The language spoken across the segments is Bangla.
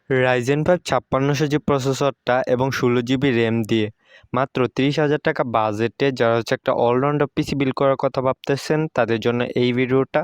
রাইজেন 5 5600 প্রসেসরটা এবং 16 GB র্যাম দিয়ে মাত্র 30,000 টাকা বাজেটে যারা একটা অলরাউন্ডার পিসি বিল্ড করার কথা ভাবতেছেন তাদের জন্য এই ভিডিওটা।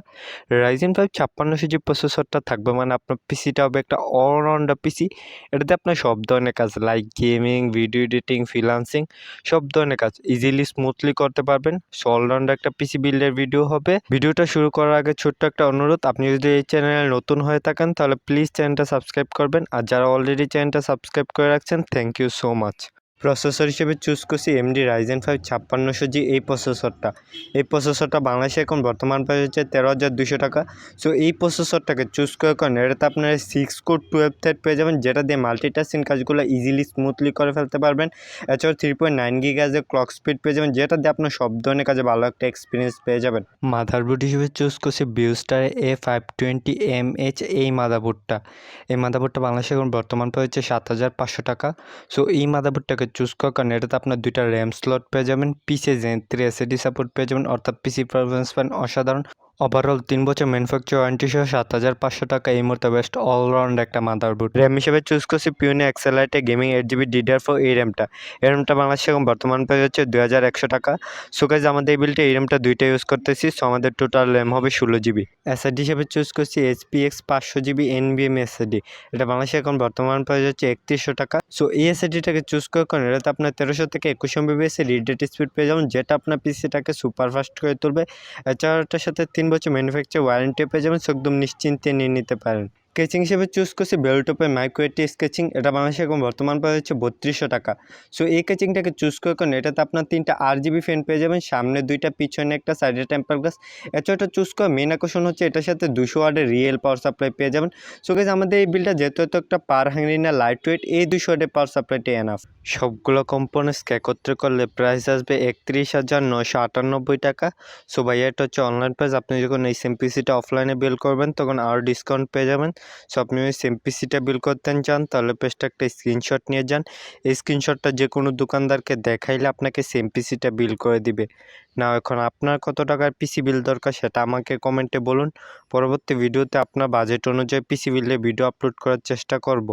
রাইজেন 5 5600 প্রসেসরটা থাকবে মানে আপনার পিসিটা হবে একটা অলরাউন্ডার পিসি। এটাতে আপনার সব ধরনের কাজ like gaming, video editing, freelancing সব ধরনের কাজ ইজিলি স্মুথলি করতে পারবেন। সো অলরাউন্ডার একটা পিসি বিল্ডের ভিডিও হবে। ভিডিওটা শুরু করার আগে ছোট্ট একটা অনুরোধ, আপনি যদি এই চ্যানেলে নতুন হয়ে থাকেন তাহলে প্লিজ চ্যানেলটা সাবস্ক্রাইব করবেন, আর যারা অলরেডি চ্যানেলটা সাবস্ক্রাইব করে রাখছেন thank you so much. Processor হিসেবে চুজ করছি AMD Ryzen 5 5600G এই প্রসেসরটা। এই প্রসেসরটা বাংলাদেশে এখন বর্তমান প্রাইস হচ্ছে 13,200 টাকা। সো এই প্রসেসরটাকে চুজ করার কারণে এটাতে আপনারা 6 কোর 12 থ্রেড পেয়ে যাবেন, যেটা দিয়ে মাল্টিটাস্কিং কাজগুলো ইজিলি স্মুথলি করে ফেলতে পারবেন। এছাড়াও 3.9 GHz ক্লক স্পিড পেয়ে যাবেন, যেটা দিয়ে আপনার সব ধরনের কাজে ভালো একটা এক্সপিরিয়েন্স পেয়ে যাবেন। মাদারবোর্ড হিসেবে চুজ করছি বিউস্টার A520MH এই মাদারবোর্ডটা। এই মাদারবোর্ডটা বাংলাদেশে এখন বর্তমান প্রাইস হচ্ছে 7,500 টাকা। সো এই মাদারবোর্ডটাকে চুজ করার কারণে এটাতে আপনার দুইটা র্যাম স্লট পেয়ে যাবেন, পিসি জেন 3 SSD সাপোর্ট পেয়ে যাবেন, অর্থাৎ পিসি পারফরমেন্স পান অসাধারণ। ওভারঅল 3 বছর ম্যানুফ্যাকচার ওয়ারেন্টি সহ 7,500 টাকা এই মুহূর্তে বেস্ট অলরাউন্ড একটা মাদারবোর্ড। র্যাম হিসেবে চুজ করছি পিওনি এক্সেলাইটে গেমিং 8GB DDR4 এই র্যামটা। এই র্যামটা বাংলাদেশে এখন বর্তমান প্রাইস হচ্ছে 2,100 টাকা। সো গাইজ আমাদের এই বিলটা এই র্যামটা দুইটা ইউজ করতেছি, সো আমাদের টোটাল র্যাম হবে 16GB। এসএসডি হিসেবে চুজ করছি HPX 500GB NVMe এসএসডি। এটা বাংলাদেশে এখন বর্তমান প্রাইস হচ্ছে 3100 টাকা। সো এই এসএসডিটাকে চুজ করার কারণে এটাতে আপনার 1300 থেকে 2100 MBps এর রিড রেট স্পিড পেয়ে যাবেন, যেটা আপনার পিসিটাকে সুপার ফাস্ট করে তুলবে। এছাড়াও এটার সাথে 3 বছর ম্যানুফ্যাকচার ওয়ারেন্টি পেয়ে যাবেন, সো একদম নিশ্চিন্তে নিয়ে নিতে পারেন। স্কেচিং হিসেবে চুজ করছি বেলটপের মাইক্রো এটি স্কেচিং। এটা বাংলাদেশে এখন বর্তমান প্রাইস হচ্ছে 3200 টাকা। সো এই স্কেচিংটাকে চুজ করার কারণে এটাতে আপনার 3টা RGB ফ্যান পেয়ে যাবেন, সামনে 2টা, পিছনে একটা, সাইডে টেম্পার গ্লাস। এছাড়া এটা চুজ করার মেন আকর্ষণ হচ্ছে এটার সাথে 200 ওয়াটের রিয়েল পাওয়ার সাপ্লাই পেয়ে যাবেন। সো গাইজ আমাদের এই বিলটা যেহেতু একটা পার হ্যাংরি না লাইট ওয়েট, এই 200 ওয়াটের পাওয়ার সাপ্লাইটা এনাফ। সবগুলো কম্পোনেন্টসকে একত্রে করলে প্রাইস আসবে 31,998 টাকা। সো ভাইয়া এটা হচ্ছে অনলাইন প্রাইস। আপনি যখন এই সেম পিসিটা অফলাইনে বিল করবেন তখন আরও ডিসকাউন্ট পেয়ে যাবেন। সো আপনি ওই সেম পিসিটা বিল করতে চান তাহলে পেজটা একটা স্ক্রিনশট নিয়ে যান। এই স্ক্রিনশটটা যে কোনো দোকানদারকে দেখাইলে আপনাকে সেম পিসিটা বিল করে দিবে। না এখন আপনার কত টাকার পিসি বিল দরকার সেটা আমাকে কমেন্টে বলুন। পরবর্তী ভিডিওতে আপনার বাজেট অনুযায়ী পিসি বিলের ভিডিও আপলোড করার চেষ্টা করব।